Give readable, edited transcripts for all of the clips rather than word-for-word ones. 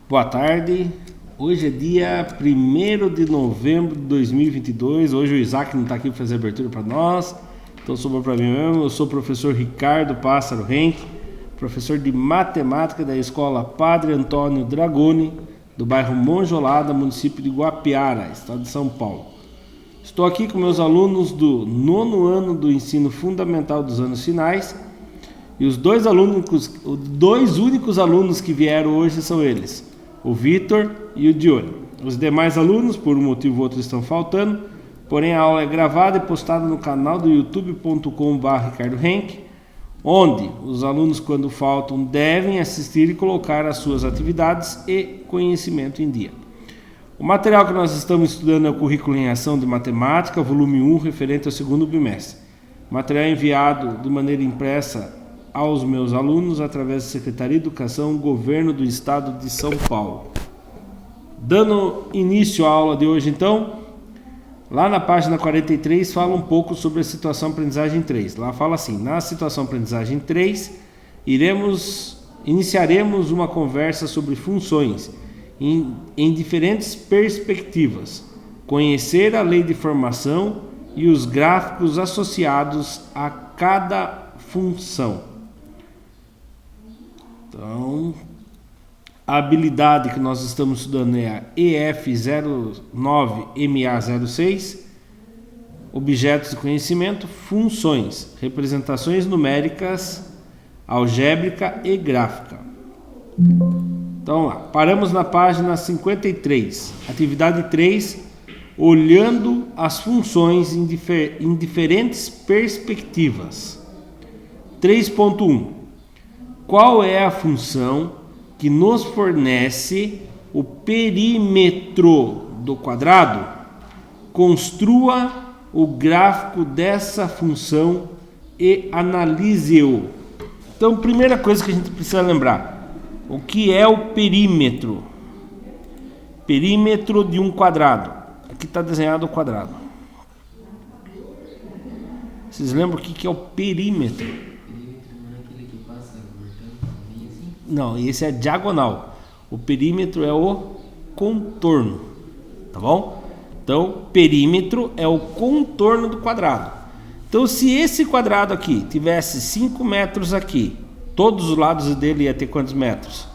Boa tarde, hoje é dia 1º de novembro de 2022, hoje o Isaac não está aqui para fazer a abertura para nós, então sobrou para mim mesmo. Eu sou o professor Ricardo Pássaro Henck, professor de matemática da escola Padre Antônio Dragoni, do bairro Monjolada, município de Guapiara, estado de São Paulo. Estou aqui com meus alunos do 9º ano do ensino fundamental dos anos finais, e os dois únicos alunos que vieram hoje são eles, o Vitor e o Dione. Os demais alunos, por um motivo ou outro, estão faltando, porém a aula é gravada e postada no canal do youtube.com/Ricardo Henck, onde os alunos, quando faltam, devem assistir e colocar as suas atividades e conhecimento em dia. O material que nós estamos estudando é o Currículo em Ação de Matemática, volume 1, referente ao 2º bimestre. O material é enviado de maneira impressa aos meus alunos através da Secretaria de Educação, Governo do Estado de São Paulo. Dando início à aula de hoje, então, lá na página 43 fala um pouco sobre a situação aprendizagem 3. Lá fala assim: na situação aprendizagem 3, iniciaremos uma conversa sobre funções em diferentes perspectivas, conhecer a lei de formação e os gráficos associados a cada função. Então, a habilidade que nós estamos estudando é a EF09MA06, objetos de conhecimento, funções, representações numéricas, algébrica e gráfica. Então lá, paramos na página 53, atividade 3, olhando as funções em diferentes perspectivas. 3.1. Qual é a função que nos fornece o perímetro do quadrado? Construa o gráfico dessa função e analise-o. Então, primeira coisa que a gente precisa lembrar: o que é o perímetro? Perímetro de um quadrado. Aqui está desenhado o quadrado. Vocês lembram o que é o perímetro? Não, esse é diagonal. O perímetro é o contorno, tá bom? Então, perímetro é o contorno do quadrado. Então, se esse quadrado aqui tivesse 5 metros aqui, todos os lados dele ia ter quantos metros?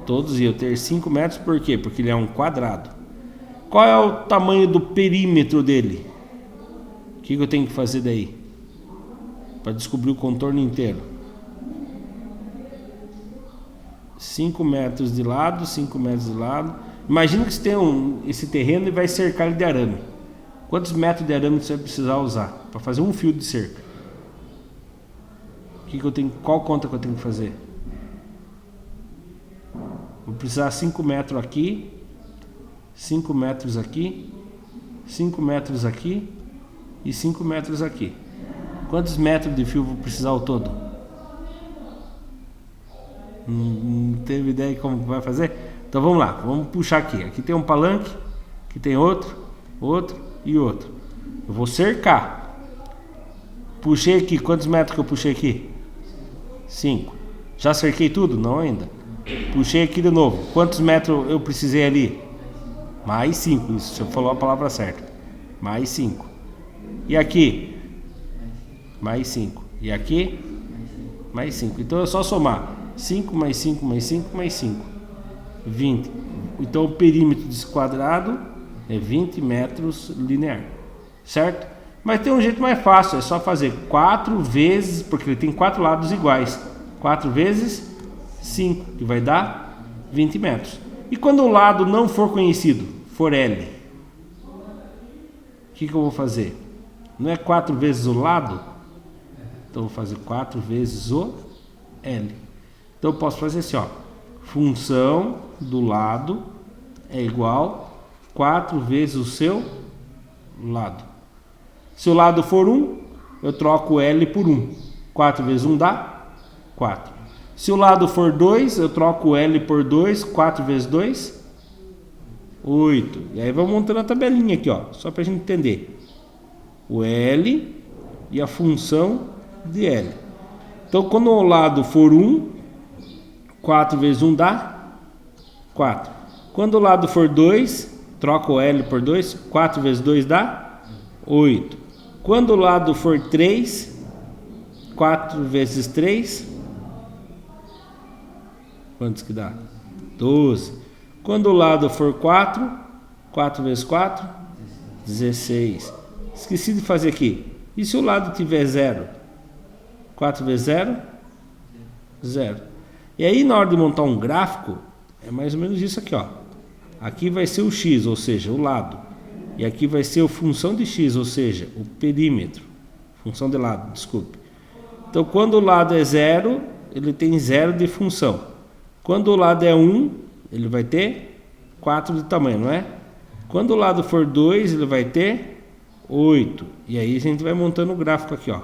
Todos iam ter 5 metros, por quê? Porque ele é um quadrado. Qual é o tamanho do perímetro dele? O que eu tenho que fazer daí? Para descobrir o contorno inteiro. 5 metros de lado, 5 metros de lado. Imagina que você tem esse terreno e vai cercar ele de arame. Quantos metros de arame você vai precisar usar para fazer um fio de cerca? Qual conta que eu tenho que fazer? Vou precisar 5 metros aqui, 5 metros aqui, 5 metros aqui e 5 metros aqui. Quantos metros de fio vou precisar ao todo? Não teve ideia de como vai fazer? Então vamos lá, vamos puxar aqui. Aqui tem um palanque, aqui tem outro e outro. Eu vou cercar. Puxei aqui, quantos metros que eu puxei aqui? 5. Já cerquei tudo? Não ainda. Puxei aqui de novo. Quantos metros eu precisei ali? Mais 5, isso, você falou a palavra certa. Mais 5. E aqui? Mais 5. E aqui? Mais 5. Então é só somar. 5 mais 5 mais 5 mais 5. 20. Então o perímetro desse quadrado é 20 metros linear. Certo? Mas tem um jeito mais fácil. É só fazer 4 vezes, porque ele tem 4 lados iguais. 4 vezes 5, que vai dar 20 metros. E quando o lado não for conhecido, for L, o que eu vou fazer? Não é 4 vezes o lado? Então eu vou fazer 4 vezes o L. Então eu posso fazer assim, ó. Função do lado é igual 4 vezes o seu lado. Se o lado for 1, eu troco L por 1. 4 vezes 1 dá 4. Se o lado for 2, eu troco L por 2. 4 vezes 2, 8. E aí vamos montando a tabelinha aqui, ó, só para a gente entender. O L e a função de L. Então, quando o lado for 1, 4 vezes 1 dá 4. Quando o lado for 2, troca o L por 2, 4 vezes 2 dá 8. Quando o lado for 3, 4 vezes 3, quantos que dá? 12. Quando o lado for 4, 4 vezes 4, 16. Esqueci de fazer aqui. E se o lado tiver 0? 4 vezes 0? 0. E aí, na hora de montar um gráfico, é mais ou menos isso aqui, ó. Aqui vai ser o x, ou seja, o lado. E aqui vai ser a função de x, ou seja, o perímetro. Função de lado, desculpe. Então, quando o lado é 0, ele tem 0 de função. Quando o lado é 1, ele vai ter 4 de tamanho, não é? Quando o lado for 2, ele vai ter 8. E aí a gente vai montando o gráfico aqui, ó.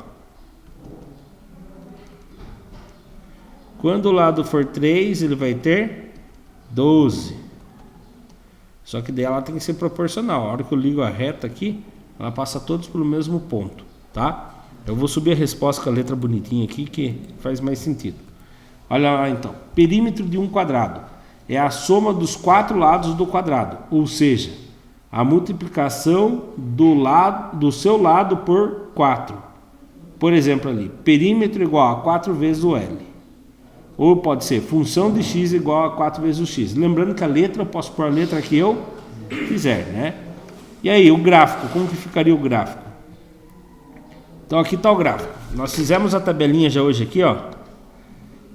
Quando o lado for 3, ele vai ter 12. Só que daí ela tem que ser proporcional. A hora que eu ligo a reta aqui, ela passa todos pelo mesmo ponto, tá? Eu vou subir a resposta com a letra bonitinha aqui, que faz mais sentido. Olha lá então. Perímetro de um quadrado é a soma dos 4 lados do quadrado, ou seja, a multiplicação do seu lado por 4. Por exemplo ali, perímetro igual a 4 vezes o L. Ou pode ser função de x igual a 4 vezes o x. Lembrando que a letra, eu posso pôr a letra que eu quiser, né? E aí, o gráfico, como que ficaria o gráfico? Então aqui está o gráfico. Nós fizemos a tabelinha já hoje aqui, ó.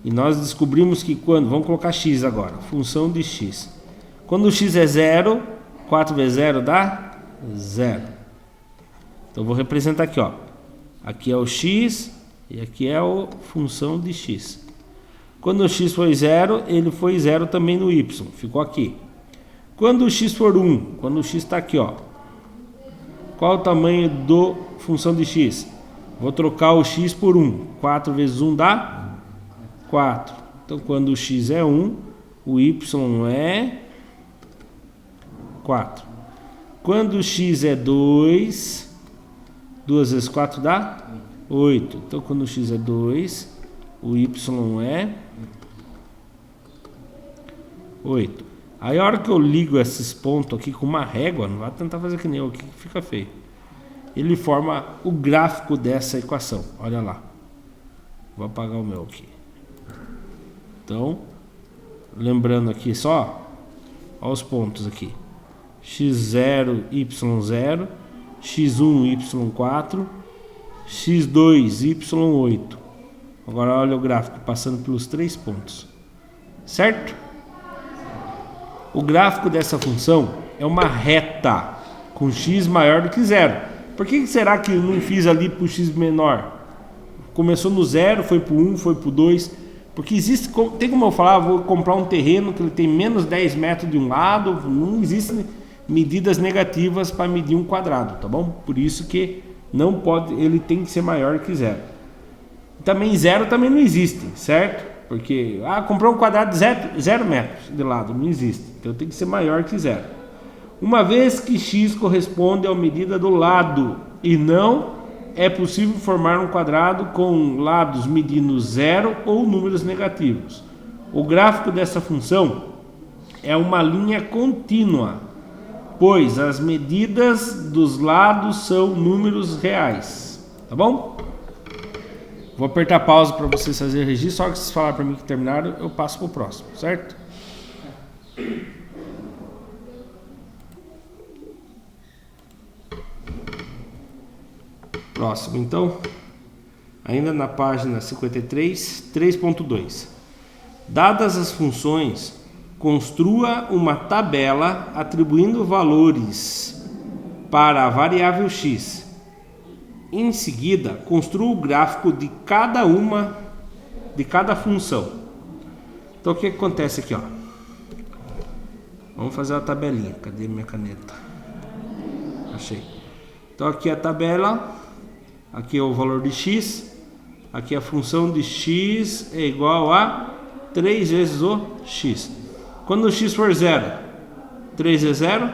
E nós descobrimos que quando... Vamos colocar x agora. Função de x. Quando o x é 0, 4 vezes 0 dá 0. Então eu vou representar aqui, ó. Aqui é o x e aqui é a função de x. Quando o x foi 0, ele foi 0 também no y. Ficou aqui. Quando o x for 1, quando o x está aqui, ó. Qual o tamanho da função de x? Vou trocar o x por 1. 4 vezes 1 dá 4. Então, quando o x é 1, o y é 4. Quando o x é 2, 2 vezes 4 dá 8. Então, quando o x é 2, o y é 8. Aí, a hora que eu ligo esses pontos aqui com uma régua, não vai tentar fazer que nem eu aqui, que fica feio. Ele forma o gráfico dessa equação. Olha lá. Vou apagar o meu aqui. Então, lembrando aqui só, olha os pontos aqui. x0, y0, x1, y4, x2, y8. Agora olha o gráfico passando pelos 3 pontos. Certo? O gráfico dessa função é uma reta com x maior do que 0. Por que será que eu não fiz ali para o x menor? Começou no 0, foi para o 1, foi para o 2. Porque existe, tem como eu falar, vou comprar um terreno que ele tem menos 10 metros de um lado. Não existem medidas negativas para medir um quadrado, tá bom? Por isso que não pode, ele tem que ser maior que 0. Também 0 também não existe, certo? Porque, comprou um quadrado de 0 metros de lado, não existe. Então tem que ser maior que 0. Uma vez que x corresponde à medida do lado e não é possível formar um quadrado com lados medindo 0 ou números negativos. O gráfico dessa função é uma linha contínua, pois as medidas dos lados são números reais. Tá bom? Vou apertar pausa para vocês fazerem registro. Só que vocês falarem para mim que terminaram, eu passo para o próximo, certo? Próximo, então, ainda na página 53, 3.2. Dadas as funções, construa uma tabela atribuindo valores para a variável x. Em seguida, construa o gráfico de cada função. Então, o que acontece aqui, ó? Vamos fazer a tabelinha. Cadê minha caneta? Achei. Então, aqui é a tabela. Aqui é o valor de x, aqui a função de x é igual a 3 vezes o x. Quando o x for 0, 3 vezes 0?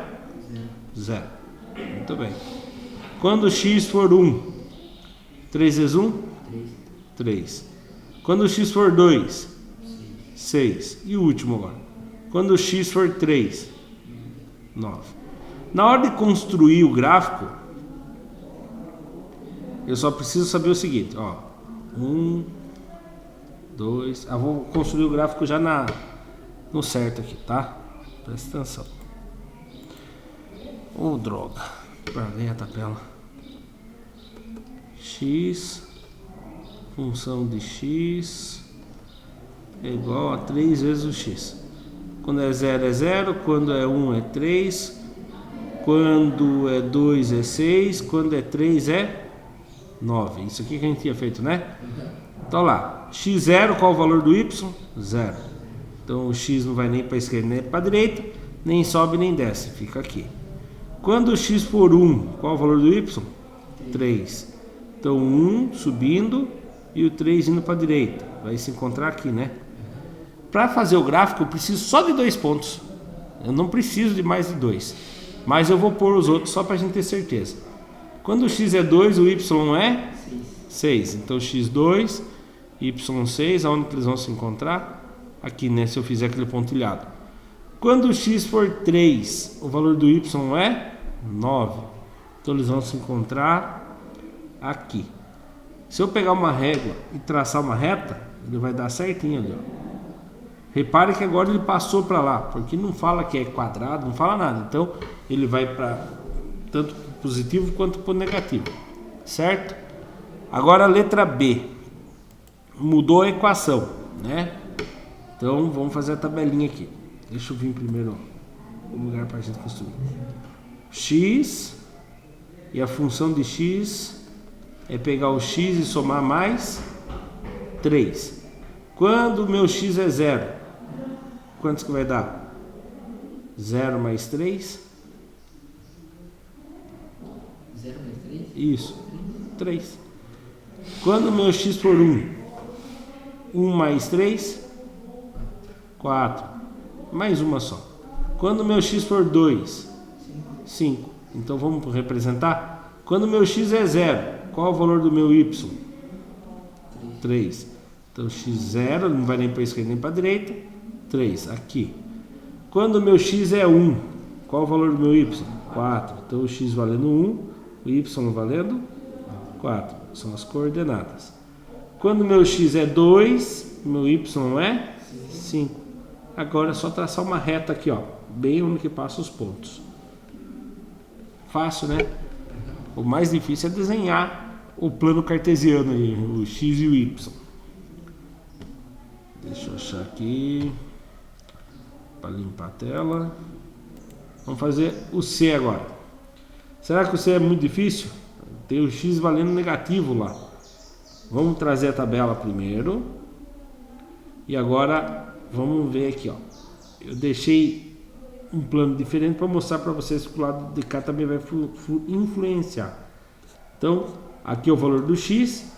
0. Muito bem. Quando o x for 1, 3 vezes 1? 3. Quando o x for 2, 6. E o último agora? Quando o x for 3, 9. Na hora de construir o gráfico, eu só preciso saber o seguinte, ó. 1, 2... vou construir o gráfico já no certo aqui, tá? Presta atenção. Droga. Perdi a tabela. X, função de x é igual a 3 vezes o x. Quando é 0 é 0, quando é 1 é 3, quando é 2 é 6, quando é 3 é 9. Isso aqui que a gente tinha feito, né? Então lá, x0, qual o valor do y? 0. Então o x não vai nem para a esquerda nem para a direita, nem sobe nem desce, fica aqui. Quando o x for 1, qual o valor do y? 3. Então 1 subindo e o 3 indo para a direita. Vai se encontrar aqui, né? Para fazer o gráfico eu preciso só de 2 pontos. Eu não preciso de mais de 2. Mas eu vou pôr os outros só para a gente ter certeza. Quando o x é 2, o y é 6. Então x2, y6, aonde que eles vão se encontrar? Aqui, né? Se eu fizer aquele pontilhado. Quando o x for 3, o valor do y é 9. Então eles vão se encontrar aqui. Se eu pegar uma régua e traçar uma reta, ele vai dar certinho ali, ó. Repare que agora ele passou para lá, porque não fala que é quadrado, não fala nada. Então ele vai para tanto para o positivo quanto para o negativo, certo? Agora a letra B. Mudou a equação, né? Então vamos fazer a tabelinha aqui. Deixa eu vir primeiro o lugar para a gente construir. X, e a função de x é pegar o x e somar mais 3. Quando o meu x é 0, quantos que vai dar? 0 mais 3? 0 mais 3? Isso, 3. Quando o meu x for 1, 1 mais 3? 4. Mais uma só. Quando o meu x for 2, 5. Então vamos representar. Quando o meu x é 0, qual é o valor do meu y? 3. Então x0, não vai nem para a esquerda nem para a direita. 3, aqui. Quando o meu x é 1, qual é o valor do meu y? 4. Então o x valendo 1, o y valendo 4. São as coordenadas. Quando o meu x é 2, meu y é 5. Agora é só traçar uma reta aqui, ó, bem onde que passa os pontos. Fácil, né? O mais difícil é desenhar o plano cartesiano aí, o x e o y. Deixa eu achar aqui para limpar a tela. Vamos fazer o C agora. Será que o C é muito difícil? Tem o x valendo negativo lá. Vamos trazer a tabela primeiro. E agora vamos ver aqui, ó. Eu deixei um plano diferente para mostrar para vocês que o lado de cá também vai influenciar. Então, aqui é o valor do x.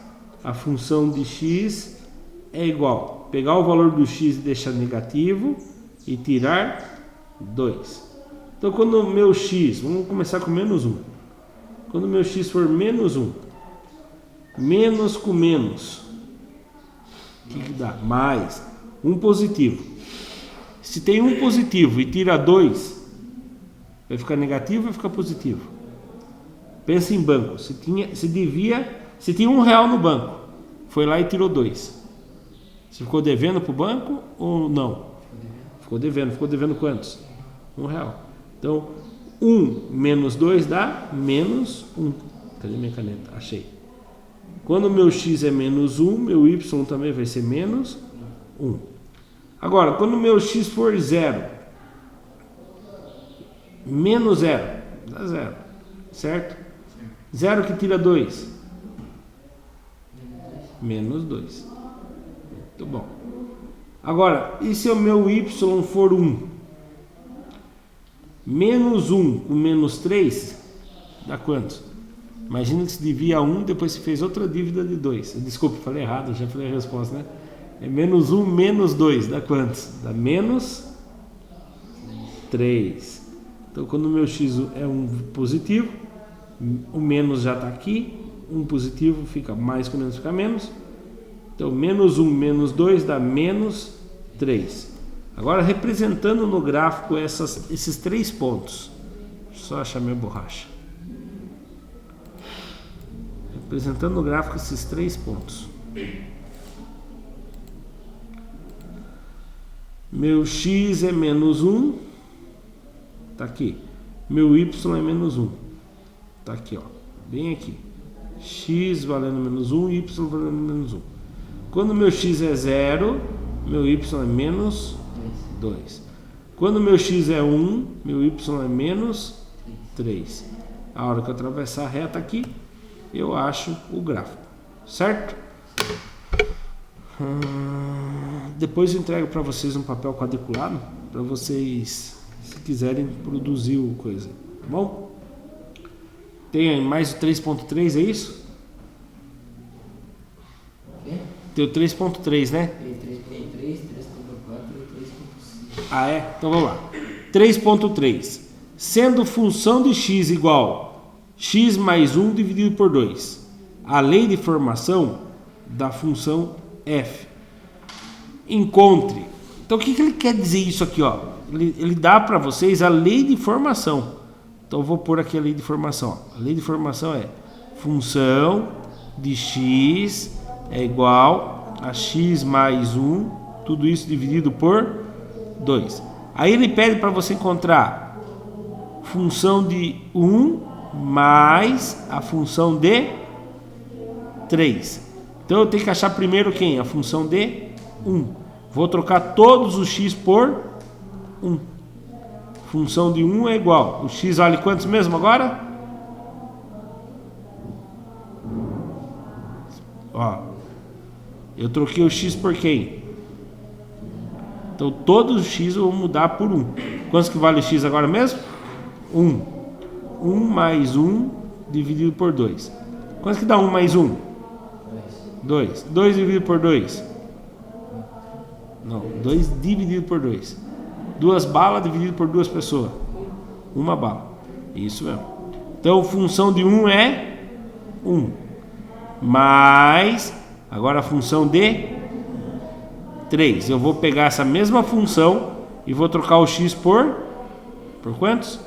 A função de x é igual. Pegar o valor do x e deixar negativo e tirar 2. Então, quando o meu x, vamos começar com menos 1. Quando o meu x for menos 1, menos com menos, o que dá? Mais. 1 positivo. Se tem 1 positivo e tira 2, vai ficar negativo ou vai ficar positivo? Pensa em banco. Se tinha R$1 no banco, foi lá e tirou 2. Você ficou devendo para o banco ou não? Ficou devendo. Ficou devendo quantos? R$1. Então, 1 menos 2 dá menos 1. Cadê minha caneta? Achei. Quando o meu x é menos 1, meu y também vai ser menos 1. Agora, quando o meu x for 0, menos 0, dá 0, certo? 0 que tira 2, menos 2. Muito bom. Agora, e se o meu y for 1? Menos 1 com menos 3, dá quantos? Imagina que se divide a 1, depois se fez outra dívida de 2. Desculpe, falei errado, já falei a resposta, né? É menos 1 menos 2, dá quantos? Dá menos 3. Então, quando o meu x é um positivo, o menos já está aqui, um positivo fica mais com menos fica menos. Então, menos 1 menos 2 dá menos 3. Agora, representando no gráfico esses 3 pontos. Deixa eu só achar minha borracha. Representando no gráfico esses 3 pontos. Meu x é menos 1. Tá aqui. Meu y é menos 1. Tá aqui, ó. Bem aqui. X valendo menos 1 e y valendo menos 1. Quando meu x é 0, meu y é menos 2. Quando meu x é 1, meu y é menos 3. A hora que eu atravessar a reta aqui, eu acho o gráfico. Certo? Depois eu entrego para vocês um papel quadriculado, para vocês, se quiserem, produzir o coisa. Tá bom? Tem mais o 3.3, é isso? Tem o 3.3, né? Tem 3.3, 3.4 e 3.5. Ah, é? Então vamos lá. 3.3. Sendo função de x igual x mais 1 dividido por 2. A lei de formação da função f. Encontre. Então o que ele quer dizer isso aqui, ó? Ele dá para vocês a lei de formação. Então eu vou pôr aqui a lei de formação. A lei de formação é função de x é igual a x mais 1, tudo isso dividido por 2. Aí ele pede para você encontrar função de 1 mais a função de 3. Então eu tenho que achar primeiro quem? A função de 1. Vou trocar todos os x por 1. Função de 1 é igual. O x vale quantos mesmo agora? Ó, eu troquei o x por quem? Então todos os x eu vou mudar por 1. Quantos que vale o x agora mesmo? 1. 1 mais 1 dividido por 2. Quantos que dá 1 mais 1? 2. 2 dividido por 2. Não, 2 dividido por 2. 2 balas dividido por 2 pessoas. 1 bala. Isso mesmo. Então, função de 1 é 1. Mais, agora a função de 3. Eu vou pegar essa mesma função e vou trocar o x por quantos?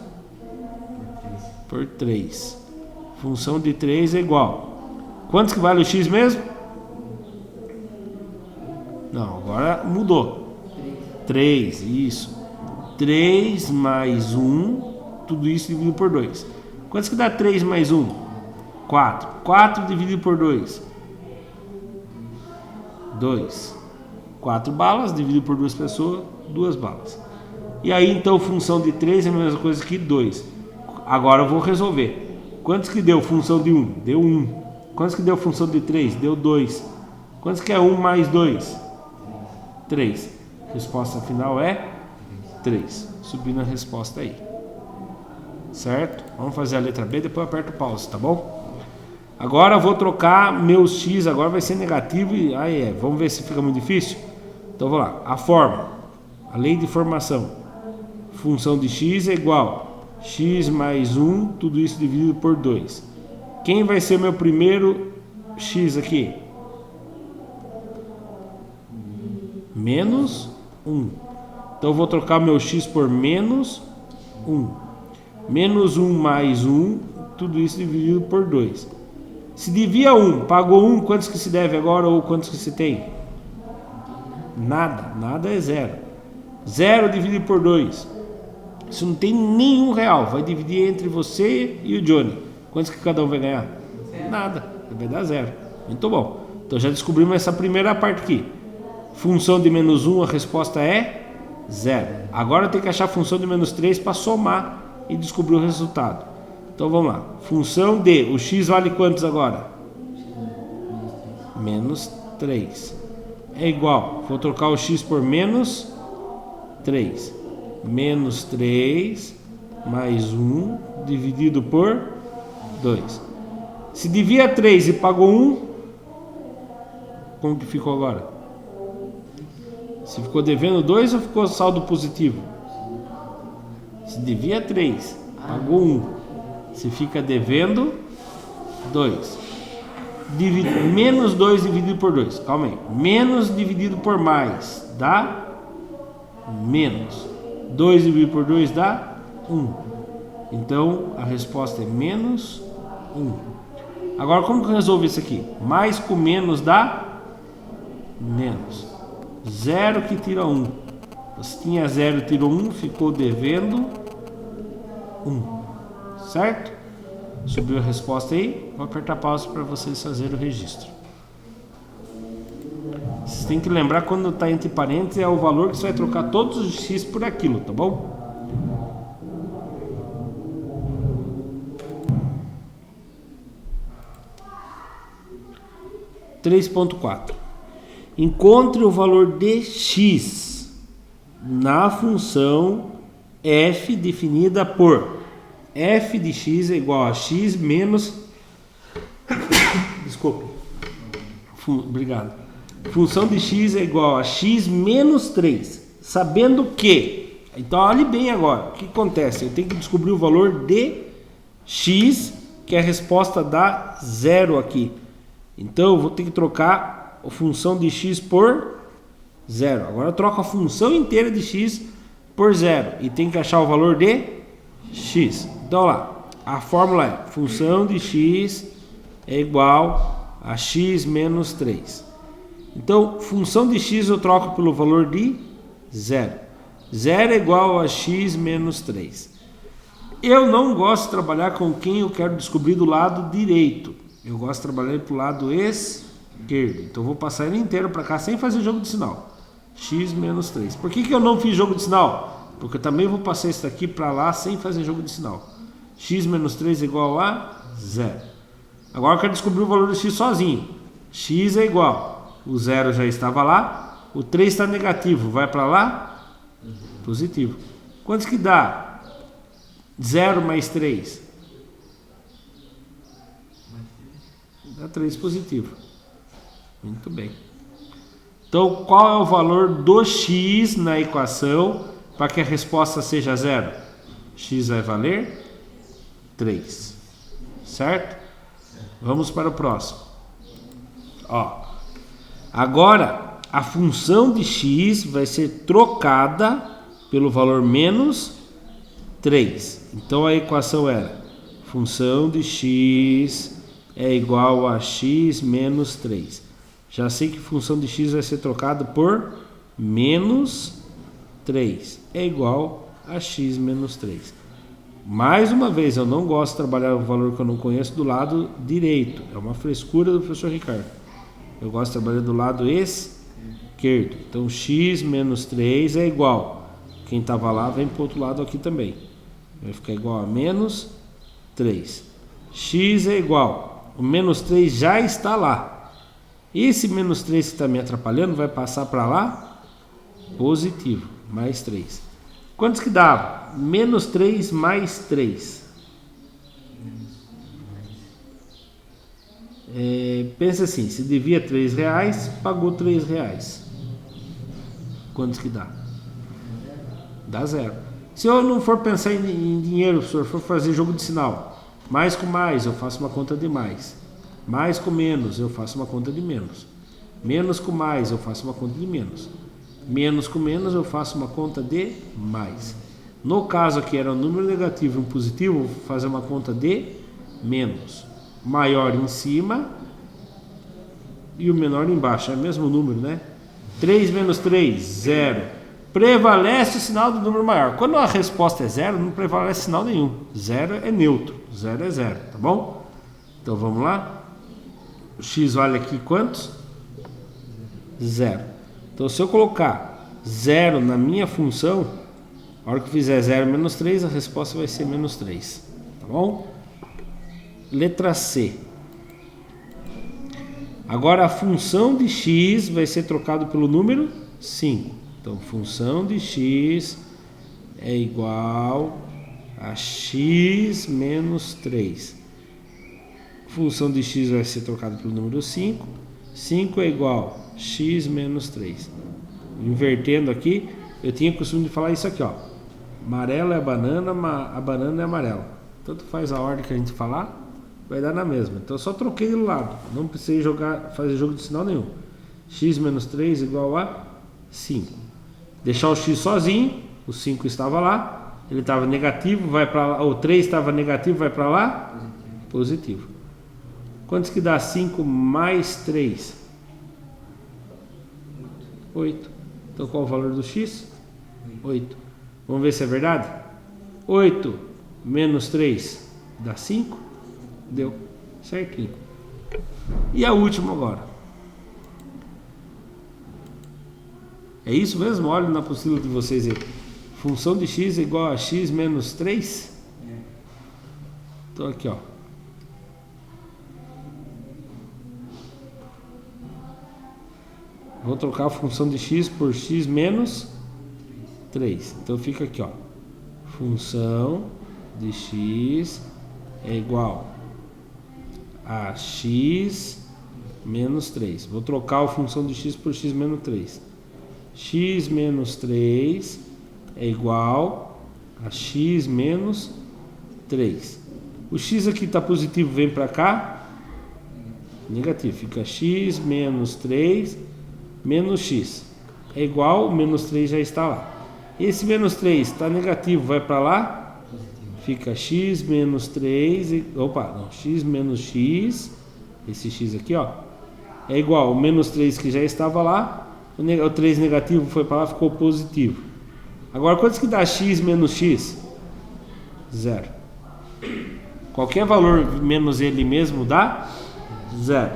Por 3. Função de 3 é igual. Quantos que vale o x mesmo? Não, agora mudou. 3, isso. 3 mais 1, tudo isso dividido por 2. Quantos que dá 3 mais 1? 4. 4 dividido por 2. 2. 4 balas dividido por 2 pessoas, 2 balas. E aí então função de 3 é a mesma coisa que 2. Agora eu vou resolver. Quantos que deu função de 1? Deu 1. Quantos que deu função de 3? Deu 2. Quantos que é 1 mais 2? 3. Resposta final é 3. Subindo a resposta aí. Certo? Vamos fazer a letra B, depois eu aperto o pause, tá bom? Agora eu vou trocar meu x, agora vai ser negativo e aí vamos ver se fica muito difícil. Então vamos lá. A forma, a lei de formação. Função de x é igual x mais 1, tudo isso dividido por 2. Quem vai ser meu primeiro x aqui? Menos 1. Então eu vou trocar meu x por menos 1. Menos 1 mais 1, tudo isso dividido por 2. Se devia 1, pagou 1, quantos que se deve agora ou quantos que se tem? Nada, nada é 0. 0 dividido por 2. Isso não tem nenhum real, vai dividir entre você e o Johnny. Quantos que cada um vai ganhar? Nada, vai dar 0. Muito bom. Então já descobrimos essa primeira parte aqui. Função de menos 1, a resposta é 0. Agora eu tenho que achar a função de menos 3 para somar e descobrir o resultado. Então vamos lá. Função de, o x vale quantos agora? Menos 3. É igual, vou trocar o x por menos 3. Menos 3 mais 1 dividido por 2. Se devia 3 e pagou 1, como que ficou agora? Se ficou devendo 2 ou ficou saldo positivo? Se devia 3, pagou 1. Se fica devendo 2. Menos 2 dividido por 2. Calma aí. Menos dividido por mais dá menos. 2 dividido por 2 dá 1. Então, a resposta é menos 1. Agora, como que eu resolvo isso aqui? Mais com menos dá menos. 0 que tira 1. Você tinha 0, tirou 1, ficou devendo 1. Certo? Subiu a resposta aí? Vou apertar pausa para vocês fazerem o registro. Vocês têm que lembrar, quando está entre parênteses, é o valor que você vai trocar todos os x por aquilo, tá bom? Encontre o valor de x na função f definida por f de x é igual a x menos... Desculpe. Obrigado. Função de x é igual a x menos 3. Sabendo que... Então, olhe bem agora. O que acontece? Eu tenho que descobrir o valor de x, que a resposta dá 0 aqui. Então, eu vou ter que trocar a função de x por 0. Agora, eu troco a função inteira de x por 0. E tem que achar o valor de x. Então, lá. A fórmula é função de x é igual a x menos 3. Então, função de x eu troco pelo valor de 0. 0 é igual a x menos 3. Eu não gosto de trabalhar com quem eu quero descobrir do lado direito. Eu gosto de trabalhar para o lado esquerdo. Então, eu vou passar ele inteiro para cá sem fazer jogo de sinal. X menos 3. Por que eu não fiz jogo de sinal? Porque eu também vou passar isso daqui para lá sem fazer jogo de sinal. X menos 3 é igual a 0. Agora eu quero descobrir o valor do x sozinho. X é igual... O 0 já estava lá. O 3 está negativo. Vai para lá? Positivo. Quantos que dá? 0 mais 3? Dá 3 positivo. Muito bem. Então, qual é o valor do x na equação para que a resposta seja 0? X vai valer 3. Certo? Vamos para o próximo. Ó. Agora, a função de x vai ser trocada pelo valor menos 3. Então, a equação era função de x é igual a x menos 3. Já sei que função de x vai ser trocada por menos 3. É igual a x menos 3. Mais uma vez, eu não gosto de trabalhar o valor que eu não conheço do lado direito. É uma frescura do professor Ricardo. Eu gosto de trabalhar do lado esquerdo. Então, x menos 3 é igual. Quem estava lá vem para o outro lado aqui também. Vai ficar igual a menos 3. X é igual. O menos 3 já está lá. Esse menos 3 que está me atrapalhando vai passar para lá. Positivo. Mais 3. Quantos que dá? Menos 3 mais 3. Pensa assim, se devia R$3, pagou R$3. Quantos que dá? Dá 0. Se eu não for pensar em dinheiro, se eu for fazer jogo de sinal, mais com mais, eu faço uma conta de mais. Mais com menos, eu faço uma conta de menos. Menos com mais, eu faço uma conta de menos. Menos com menos, eu faço uma conta de mais. No caso aqui era um número negativo e um positivo, eu vou fazer uma conta de menos. Maior em cima e o menor embaixo, é o mesmo número, né? 3 menos 3, 0. Prevalece o sinal do número maior. Quando a resposta é 0, não prevalece sinal nenhum. 0 é neutro, 0 é 0, tá bom? Então vamos lá. O x vale aqui quantos? 0. Então se eu colocar 0 na minha função, a hora que eu fizer 0 menos 3, a resposta vai ser menos 3, tá bom? Letra C. Agora a função de x vai ser trocado pelo número 5. Então, função de x é igual a x menos 3. Função de x vai ser trocada pelo número 5. 5 é igual a x menos 3. Invertendo aqui, eu tinha costume de falar isso aqui, ó. Amarelo é a banana é amarela. Tanto faz a ordem que a gente falar, vai dar na mesma. Então eu só troquei do lado. Não precisei fazer jogo de sinal nenhum. X menos 3 igual a 5. Deixar o x sozinho, o 5 estava lá, ele estava negativo, vai para lá, o 3 estava negativo, vai para lá, positivo. Quantos que dá 5 mais 3? 8. Então qual o valor do x? 8. Vamos ver se é verdade? 8 menos 3 dá 5? Deu. Certinho. E a última agora. É isso mesmo? Olha na apostila de vocês aí. Função de x é igual a x menos 3? Então aqui, ó. Vou trocar a função de x por x menos 3. Então fica aqui, ó. Função de x é igual a x menos 3. Vou trocar a função de x por x menos 3. X menos 3 é igual a x menos 3. O x aqui está positivo, vem para cá. Negativo. Fica x menos 3 menos x. É igual, o menos 3 já está lá. Esse menos 3 está negativo, vai para lá. Fica x menos 3. Opa, não. X menos x. Esse x aqui, ó. É igual, o menos 3 que já estava lá. O 3 negativo foi para lá, ficou positivo. Agora, quantos que dá x menos x? 0. Qualquer valor menos ele mesmo dá 0.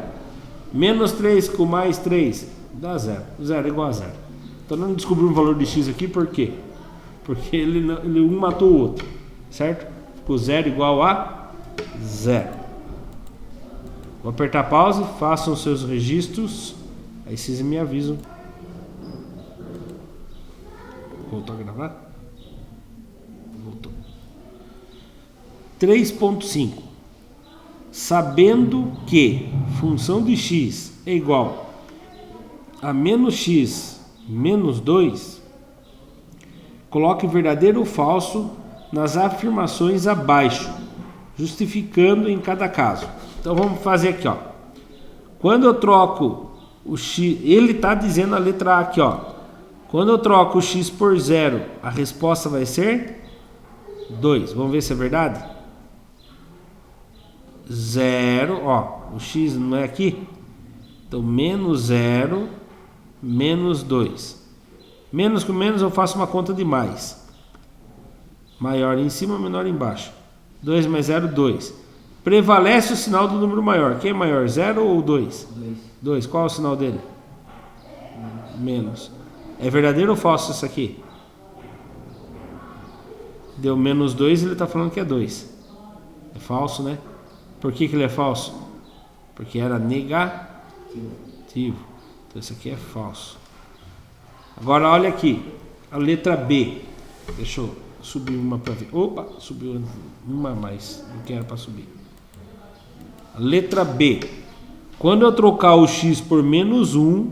Menos 3 com mais 3 dá 0. 0 é igual a 0. Então, não descobrimos o valor de x aqui, por quê? Porque ele um matou o outro, certo? Ficou 0 igual a 0. Vou apertar pause, façam seus registros, aí vocês me avisam. Voltou a gravar? Voltou. 3.5. Sabendo que função de x é igual a menos x menos 2, coloque verdadeiro ou falso nas afirmações abaixo, justificando em cada caso. Então vamos fazer aqui, ó. Quando eu troco o x, ele está dizendo a letra A aqui, ó. Quando eu troco o x por 0, a resposta vai ser 2. Vamos ver se é verdade? 0, ó, o x não é aqui? Então, menos 0, menos 2. Menos com menos eu faço uma conta de mais. Maior em cima, menor embaixo. 2 mais 0, 2. Prevalece o sinal do número maior. Quem é maior, 0 ou 2? 2. Qual é o sinal dele? Menos. É verdadeiro ou falso isso aqui? Deu menos 2, ele está falando que é 2. É falso, né? Por que ele é falso? Porque era negativo. Então isso aqui é falso. Agora olha aqui. A letra B. Deixa eu subir uma para ver. Opa, subiu uma a mais do que era para subir. A letra B. Quando eu trocar o x por menos 1,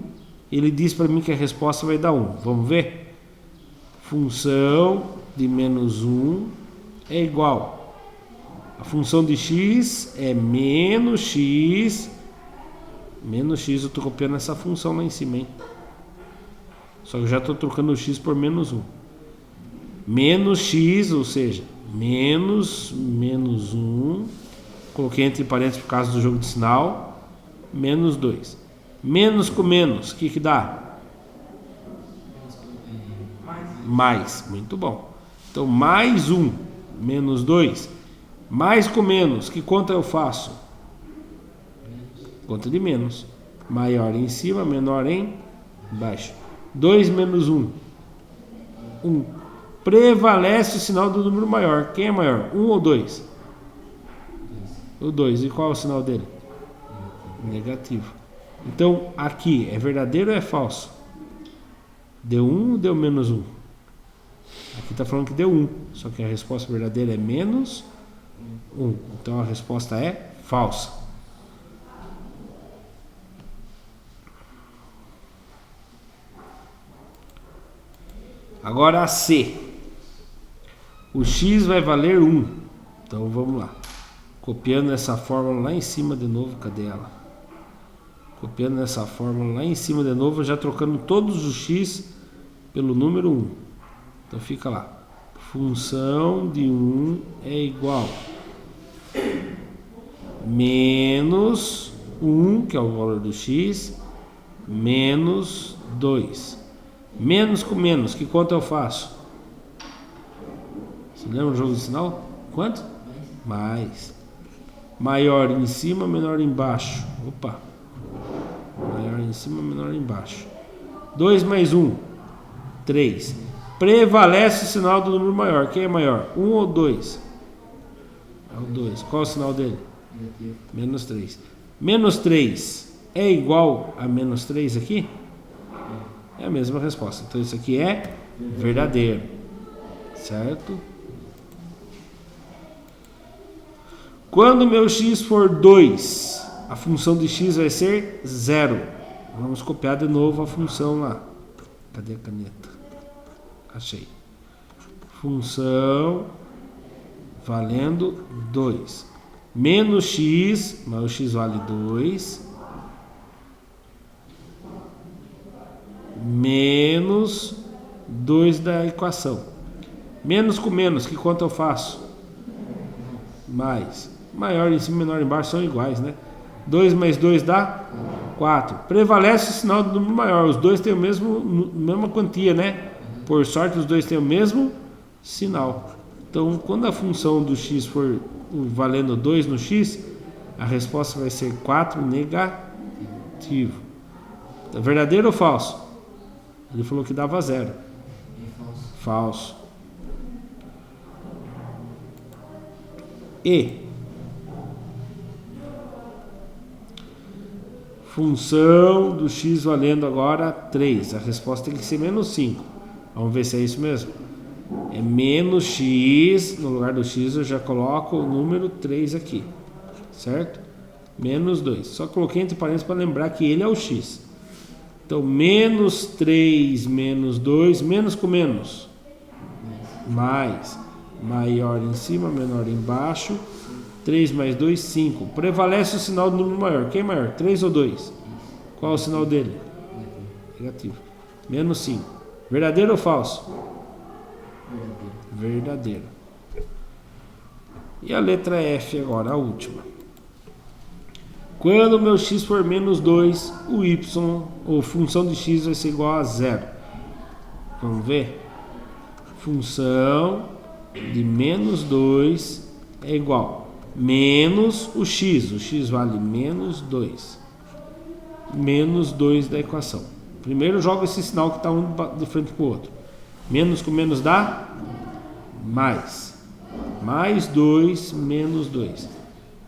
ele diz para mim que a resposta vai dar 1. Vamos ver? Função de menos 1 é igual. A função de x é menos x. Menos x, eu estou copiando essa função lá em cima, hein? Só que eu já estou trocando o x por menos 1. Menos x, ou seja, menos 1. Coloquei entre parênteses por causa do jogo de sinal. Menos 2. Menos com menos, o que dá? Mais. Muito bom. Então, mais 1, menos 2. Mais com menos, que conta eu faço? Conta de menos. Maior em cima, menor em baixo. 2 menos 1. 1. Prevalece o sinal do número maior. Quem é maior? 1 ou 2? O 2. E qual é o sinal dele? Negativo. Então, aqui, é verdadeiro ou é falso? Deu 1 ou deu menos 1? Aqui está falando que deu 1. Só que a resposta verdadeira é menos 1. Então, a resposta é falsa. Agora a C. O x vai valer 1. Então, vamos lá. Copiando essa fórmula lá em cima de novo. Cadê ela? Copiando essa fórmula lá em cima de novo, já trocando todos os x pelo número 1. Então fica lá. Função de 1 é igual menos 1, que é o valor do x, menos 2. Menos com menos, que conta eu faço? Você lembra o jogo de sinal? Quanto? Mais. Maior em cima, menor embaixo. Opa. Maior em cima, menor embaixo. 2 mais 1, 3. Prevalece o sinal do número maior. Quem é maior? 1 ou 2? É o 2. Qual é o sinal dele? Menos 3. Menos 3 é igual a menos 3 aqui? É a mesma resposta. Então isso aqui é verdadeiro. Certo? Quando meu x for 2, a função de x vai ser 0. Vamos copiar de novo a função lá. Cadê a caneta? Achei. Função valendo 2. Menos x, mas o x vale 2. Menos 2 da equação. Menos com menos, que conta eu faço? Mais. Maior em cima e menor embaixo são iguais, né? 2 mais 2 dá 4. Prevalece o sinal do número maior. Os dois têm a mesma quantia, né? Por sorte, os dois têm o mesmo sinal. Então, quando a função do x for valendo 2 no x, a resposta vai ser 4 negativo. É verdadeiro ou falso? Ele falou que dava 0. Falso. E função do x valendo agora 3. A resposta tem que ser menos 5. Vamos ver se é isso mesmo. É menos x. No lugar do x eu já coloco o número 3 aqui. Certo? Menos 2. Só coloquei entre parênteses para lembrar que ele é o x. Então, menos 3 menos 2. Menos com menos. Mais. Maior em cima, menor embaixo. 3 mais 2, 5. Prevalece o sinal do número maior. Quem é maior? 3 ou 2? Qual é o sinal dele? Negativo. Menos 5. Verdadeiro ou falso? Verdadeiro. E a letra F agora, a última. Quando o meu x for menos 2, o y, ou função de x, vai ser igual a 0. Vamos ver? Função de menos 2 é igual menos o x vale menos 2. Menos 2 da equação. Primeiro joga esse sinal que está um de frente para o outro. Menos com menos dá mais. Mais 2, menos 2.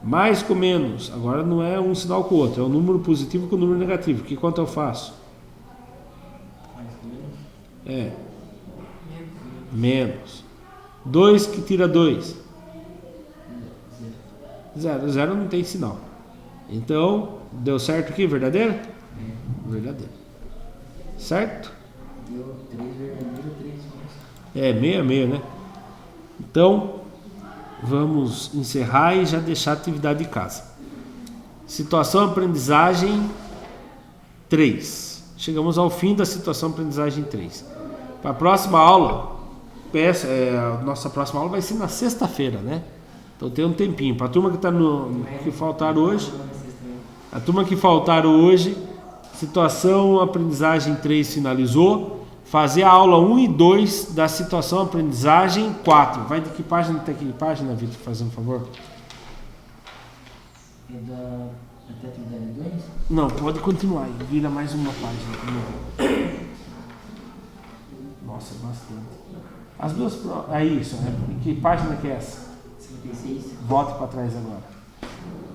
Mais com menos, agora não é um sinal com o outro, é um número positivo com o número negativo. Que conta eu faço? É. Menos. 2 que tira 2. 0. 0 não tem sinal. Então, deu certo aqui? Verdadeiro? Verdadeiro. Certo? Deu 3 verdadeiro, 3 falso. É, meio a meio, né? Então, vamos encerrar e já deixar a atividade de casa. Situação aprendizagem 3. Chegamos ao fim da situação aprendizagem 3. Para a próxima aula, a nossa próxima aula vai ser na sexta-feira, né? Então tem um tempinho. Para a turma que faltaram hoje, a turma que faltaram hoje, situação aprendizagem 3 finalizou. Fazer a aula 1 e 2 da situação aprendizagem 4. Vai de que página até que página, Vitor, fazendo um favor? É até atividade 2? Não, pode continuar. Vira mais uma página. Nossa, bastante. As duas... É isso, né? Que página que é essa? 56. Volte para trás agora.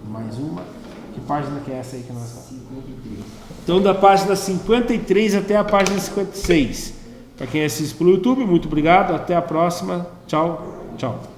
Mais uma. Que página que é essa aí que nós estamos? 53. Então, da página 53 até a página 56. Para quem assiste pelo YouTube, muito obrigado. Até a próxima. Tchau, tchau.